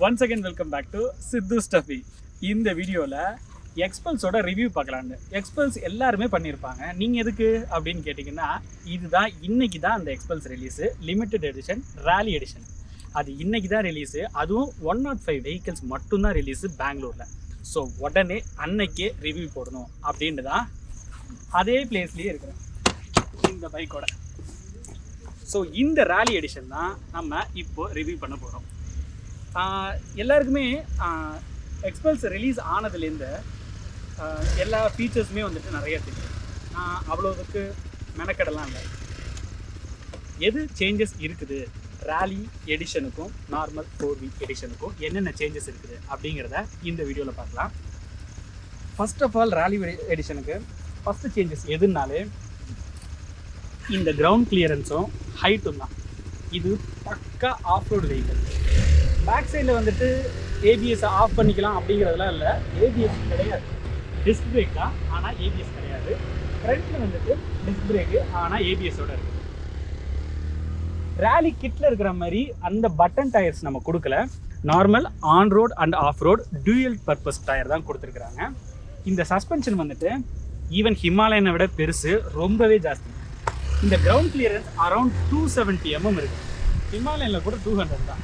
Once again, welcome back to Sidhu's Tuffy. இந்த வீடியோவில் எக்ஸ்பல்ஸோட review பார்க்கலான்னு. எக்ஸ்பல்ஸ் எல்லாருமே பண்ணியிருப்பாங்க. நீங்கள் எதுக்கு அப்படின்னு கேட்டிங்கன்னா, இதுதான் இன்றைக்கி தான் அந்த எக்ஸ்பல்ஸ் ரிலீஸு, லிமிட்டட் எடிஷன், ராலி எடிஷன். அது இன்றைக்கி தான் ரிலீஸு, அதுவும் 105 வெஹிக்கிள்ஸ் மட்டும்தான் ரிலீஸு பெங்களூரில். ஸோ உடனே அன்னைக்கே ரிவ்யூ போடணும் அப்படின்ட்டு தான் அதே பிளேஸ்லேயே இருக்கிறேன் இந்த பைக்கோட. ஸோ இந்த ராலி எடிஷன் தான் நம்ம இப்போ ரிவ்யூ பண்ண போகிறோம். எல்லாருக்குமே எக்ஸ்பல்ஸ் ரிலீஸ் ஆனதுலேருந்து எல்லா ஃபீச்சர்ஸுமே வந்துட்டு நிறைய தெரியும். அவ்வளோதுக்கு மெனக்கடலாம் இல்லை. எது சேஞ்சஸ் இருக்குது ராலி எடிஷனுக்கும் நார்மல் 4V எடிஷனுக்கும் என்னென்ன சேஞ்சஸ் இருக்குது அப்படிங்கிறத இந்த வீடியோவில் பார்க்கலாம். ஃபர்ஸ்ட் ஆஃப் ஆல் ராலி எடிஷனுக்கு ஃபஸ்ட்டு சேஞ்சஸ் எதுனாலே இந்த கிரவுண்ட் கிளியரன்ஸும் ஹைட்டும் தான். இது பக்கா ஆஃப் ரோடு வெஹிக்கிள். பேக் சைடில் வந்துட்டு ஏபிஎஸ் ஆஃப் பண்ணிக்கலாம் அப்படிங்கிறதுலாம் இல்லை. ஏபிஎஸ் கிடையாது, டிஸ்க் பிரேக் தான், ஆனால் ஏபிஎஸ் கிடையாது. ஃப்ரண்ட்டில் வந்துட்டு டிஸ்க் பிரேக்கு, ஆனால் ஏபிஎஸோட இருக்குது. ராலி கிட்டில் இருக்கிற மாதிரி அந்த பட்டன் டயர்ஸ் நம்ம கொடுக்கல. Normal on road and off road dual purpose tyre தான் கொடுத்துருக்குறாங்க. இந்த சஸ்பென்ஷன் வந்துட்டு ஈவன் ஹிமாலயனை விட பெருசு, ரொம்பவே ஜாஸ்தி. இந்த கிரவுண்ட் கிளியரன்ஸ் அரௌண்ட் 270 mm இருக்குது. ஹிமாலயனில் கூட 200 தான்,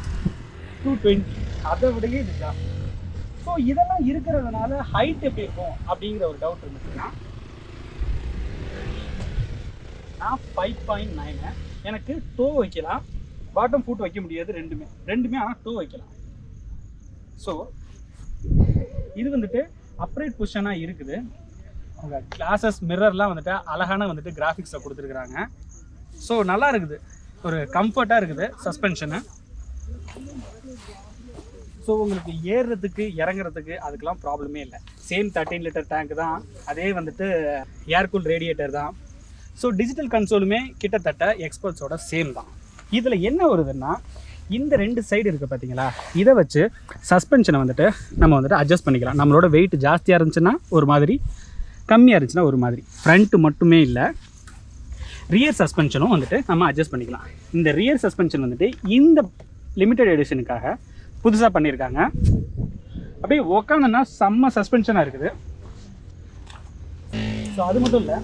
220, அதை விடவே இது ஜாஸ்தி. ஸோ இதெல்லாம் இருக்கிறதுனால ஹைட் எப்படி இருக்கும் அப்படிங்கிற ஒரு டவுட் இருந்துச்சுன்னா, நான் 5.9 எனக்கு டோ வைக்கலாம், பாட்டம் ஃபுட் வைக்க முடியாது, ரெண்டுமே ஆனால் டோ வைக்கலாம். ஸோ இது வந்துட்டு அப்ரைட் பொசிஷனாக இருக்குது. அவங்க கிளாஸஸ் மிரர்லாம் வந்துட்டு அழகான வந்துட்டு கிராஃபிக்ஸில் கொடுத்துருக்குறாங்க. ஸோ நல்லா இருக்குது, ஒரு கம்ஃபர்ட்டாக இருக்குது சஸ்பென்ஷனு. ஸோ உங்களுக்கு ஏறுறதுக்கு இறங்குறதுக்கு அதுக்கெலாம் ப்ராப்ளமே இல்லை. சேம் 13 லிட்டர் டேங்க் தான், அதே வந்துட்டு ஏர்கூல் ரேடியேட்டர் தான். ஸோ டிஜிட்டல் கன்சோலுமே கிட்டத்தட்ட எக்ஸ்பல்ஸோட சேம் தான். இதில் என்ன வருதுன்னா, இந்த ரெண்டு சைடு இருக்குது பார்த்தீங்களா, இதை வச்சு சஸ்பென்ஷனை வந்துட்டு நம்ம வந்துட்டு அட்ஜஸ்ட் பண்ணிக்கலாம். நம்மளோட வெயிட் ஜாஸ்தியாக இருந்துச்சுன்னா ஒரு மாதிரி, கம்மியாக இருந்துச்சுன்னா ஒரு மாதிரி. ஃப்ரண்ட்டு மட்டுமே இல்லை, ரியர் சஸ்பென்ஷனும் வந்துட்டு நம்ம அட்ஜஸ்ட் பண்ணிக்கலாம். இந்த ரியர் சஸ்பென்ஷன் வந்துட்டு இந்த லிமிட்டட் எடிஷனுக்காக புதுசாக பண்ணியிருக்காங்க. அப்படியே உக்காந்தோன்னா செம்ம சஸ்பென்ஷனாக இருக்குது. ஸோ அது மட்டும் இல்லை,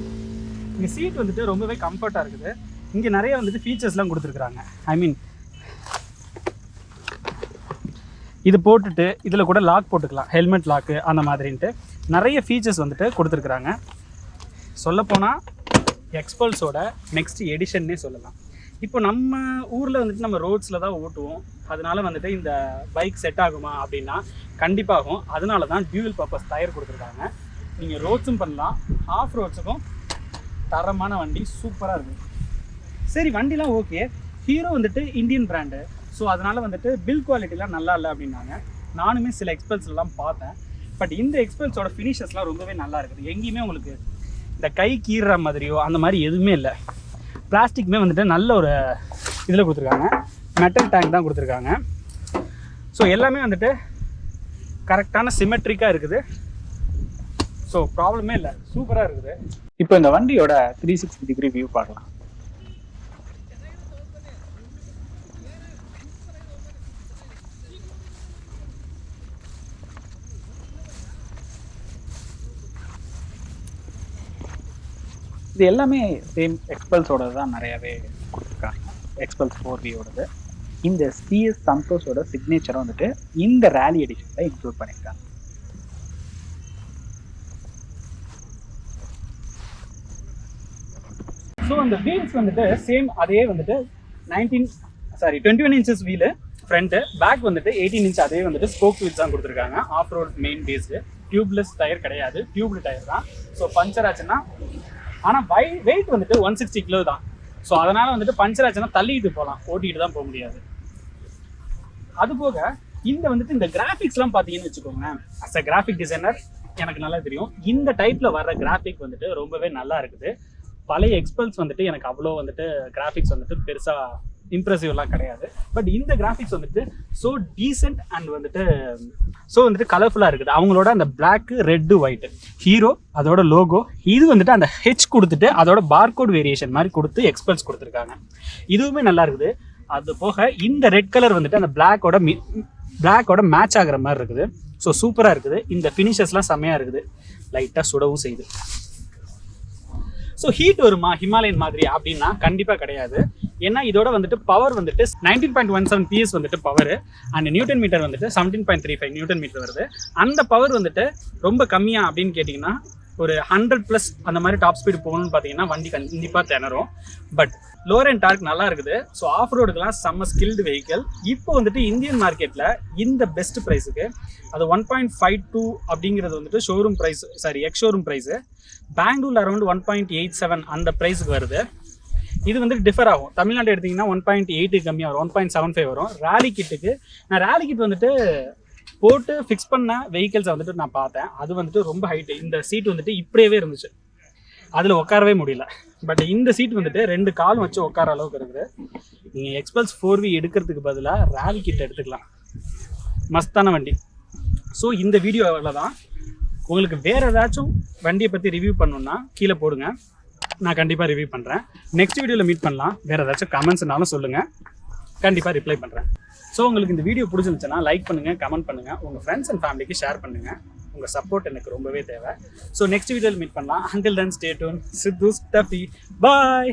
இங்கே சீட் வந்துட்டு ரொம்பவே கம்ஃபர்ட்டாக இருக்குது. இங்கே நிறைய வந்துட்டு ஃபீச்சர்ஸ்லாம் கொடுத்துருக்குறாங்க. ஐ மீன் இது போட்டுட்டு இதில் கூட லாக் போட்டுக்கலாம், ஹெல்மெட் லாக்கு அந்த மாதிரின்ட்டு நிறைய ஃபீச்சர்ஸ் வந்துட்டு கொடுத்துருக்குறாங்க. சொல்லப்போனால் எக்ஸ்பல்ஸோட நெக்ஸ்ட் எடிஷன்னே சொல்லலாம். இப்போ நம்ம ஊரில் வந்துட்டு நம்ம ரோட்ஸில் தான் ஓட்டுவோம். அதனால வந்துட்டு இந்த பைக் செட் ஆகுமா அப்படின்னா கண்டிப்பாகும். அதனால தான் டியூவல் பர்பஸ் டயர் கொடுத்துருக்காங்க. நீங்கள் ரோட்ஸும் பண்ணலாம், ஆஃப் ரோட்ஸுக்கும் தரமான வண்டி, சூப்பராக இருக்கும். சரி, வண்டிலாம் ஓகே. ஹீரோ வந்துட்டு இந்தியன் பிராண்டு, ஸோ அதனால் வந்துட்டு பில் குவாலிட்டிலாம் நல்லா இல்லை அப்படின்னாங்க. நானுமே சில எக்ஸ்பல்ஸ்லாம் பார்த்தேன். பட் இந்த எக்ஸ்பல்ஸோட ஃபினிஷஸ்லாம் ரொம்பவே நல்லா இருக்குது. எங்கேயுமே உங்களுக்கு இந்த கை கீறுற மாதிரியோ அந்த மாதிரி எதுவுமே இல்லை. பிளாஸ்டிக்குமே வந்துட்டு நல்ல ஒரு இதில் கொடுத்துருக்காங்க, மெட்டல் டேங்க் தான் கொடுத்துருக்காங்க. ஸோ எல்லாமே வந்துட்டு கரெக்டான சிமெட்ரிக்காக இருக்குது. ஸோ ப்ராப்ளமே இல்லை, சூப்பராக இருக்குது. இப்போ இந்த வண்டியோட 360 டிகிரி வியூ பார்க்கலாம். இது எல்லாமே சேம் எக்ஸ்பல்ஸோட தான் நிறையாவே கொடுத்துருக்காங்க. எக்ஸ்பல்ஸ் 4Vயோடது. இந்த CS சந்தோஷோட சிக்னேச்சரை வந்துட்டு இந்த ராலி எடிஷனில் இன்க்ளூட் பண்ணியிருக்காங்க. ஸோ அந்த வீல்ஸ் வந்துட்டு சேம் அதே வந்துட்டு 21 inches வீலு ஃப்ரண்ட்டு, பேக் வந்துட்டு 18 inch அதே வந்துட்டு ஸ்போக் வீல்ஸ் தான் கொடுத்துருக்காங்க. Off road main based, tubeless tyre கிடையாது, டியூப்டு டயர் தான். ஸோ பஞ்சர் ஆச்சுன்னா, ஆனால் வெயிட் வந்துட்டு 160 கிலோ தான். ஸோ அதனால் வந்துட்டு பஞ்சர் ஆச்சுன்னா தள்ளிட்டு போகலாம், ஓட்டிகிட்டு தான் போக முடியாது. அதுபோக இந்த வந்துட்டு இந்த கிராஃபிக்ஸ்லாம் பார்த்தீங்கன்னு வச்சுக்கோங்க, அஸ் அ கிராஃபிக் டிசைனர் எனக்கு நல்லா தெரியும். இந்த டைப்பில் வர்ற கிராஃபிக் வந்துட்டு ரொம்பவே நல்லா இருக்குது. பழைய எக்ஸ்பல்ஸ் வந்துட்டு எனக்கு அவ்வளோ வந்துட்டு கிராஃபிக்ஸ் வந்துட்டு பெருசாக இம்ப்ரெசிவ்லாம் கிடையாது. பட் இந்த கிராஃபிக்ஸ் வந்துட்டு ஸோ டீசென்ட் அண்ட் வந்துட்டு கலர்ஃபுல்லாக இருக்குது. அவங்களோட அந்த பிளாக்கு, ரெட்டு, ஒயிட்டு ஹீரோ அதோட லோகோ, இது வந்துட்டு அந்த ஹெச் கொடுத்துட்டு அதோட பார்கோட் வேரியேஷன் மாதிரி கொடுத்து எக்ஸ்பல்ஸ் கொடுத்துருக்காங்க. இதுவுமே நல்லா இருக்குது. அது போக இந்த ரெட் கலர் வந்துட்டு அந்த பிளாக்கோட பிளாக்கோட மேட்ச் ஆகிற மாதிரி இருக்குது. ஸோ சூப்பராக இருக்குது. இந்த ஃபினிஷஸ்லாம் செம்மையாக இருக்குது. லைட்டாக சுடவும் செய்யுது. ஸோ ஹீட் வருமா ஹிமாலயன் மாதிரி அப்படின்னா கண்டிப்பாக கிடையாது. ஏன்னா இதோட வந்துட்டு பவர் வந்துட்டு 19.17 PS வந்துட்டு பவர் அண்ட் நியூட்டன் மீட்டர் வந்துட்டு 17.35 நியூட்டன் மீட்டர் வருது. அந்த பவர் வந்துட்டு ரொம்ப கம்மியாக அப்படின்னு கேட்டிங்கன்னா ஒரு 100+ அந்த மாதிரி டாப் ஸ்பீடு போகணும்னு பார்த்தீங்கன்னா வண்டி கண்டிப்பாக திணறும். பட் லோர் அண்ட் டார்க் நல்லா இருக்குது. ஸோ ஆஃப் ரோடுக்கெலாம் செம்ம ஸ்கில்டு வெஹிக்கிள். இப்போ வந்துட்டு இந்தியன் மார்க்கெட்டில் இந்த பெஸ்ட் ப்ரைஸுக்கு அது 1.52 அப்படிங்கிறது வந்துட்டு showroom price, sorry ex showroom price. பெங்களூரில் அரௌண்ட் 1.87 அந்த ப்ரைஸுக்கு வருது. இது வந்துட்டு டிஃபர் ஆகும். தமிழ்நாடு எடுத்திங்கன்னா 1.8 கம்மியாக வரும், 1.75 வரும். ரேலி கிட்டுக்கு நான் ரேலி கிட் வந்துட்டு போட்டு ஃபிக்ஸ் பண்ண வெஹிக்கிள்ஸை வந்துட்டு நான் பார்த்தேன். அது வந்துட்டு ரொம்ப ஹைட்டு. இந்த சீட் வந்துட்டு இப்படியே இருந்துச்சு, அதில் உட்காரவே முடியல. பட் இந்த சீட் வந்துட்டு 2 காலும் வச்சு உட்கார அளவுக்கு இருக்குது. நீங்கள் எக்ஸ்பல்ஸ் 4V எடுக்கிறதுக்கு பதிலாக ரேலி கிட் எடுத்துக்கலாம். மஸ்தான வண்டி. ஸோ இந்த வீடியோவில் தான் உங்களுக்கு வேறு ஏதாச்சும் வண்டியை பற்றி ரிவ்யூ பண்ணணுன்னா கீழே போடுங்க, நான் கண்டிப்பாக ரிவ்யூ பண்ணுறேன். நெக்ஸ்ட் வீடியோவில் மீட் பண்ணலாம். வேறு ஏதாச்சும் கமெண்ட்ஸ்னாலும் சொல்லுங்கள், கண்டிப்பாக ரிப்ளை பண்ணுறேன். ஸோ உங்களுக்கு இந்த வீடியோ பிடிச்சிருந்துச்சுன்னா லைக் பண்ணுங்கள், கமெண்ட் பண்ணுங்கள், உங்கள் ஃப்ரெண்ட்ஸ் அண்ட் ஃபேமிலிக்கு ஷேர் பண்ணுங்கள். உங்கள் சப்போர்ட் எனக்கு ரொம்பவே தேவை. ஸோ நெக்ஸ்ட் வீடியோவில் மீட் பண்ணலாம். Until then, stay tuned. Xpulse Tuffy. Bye.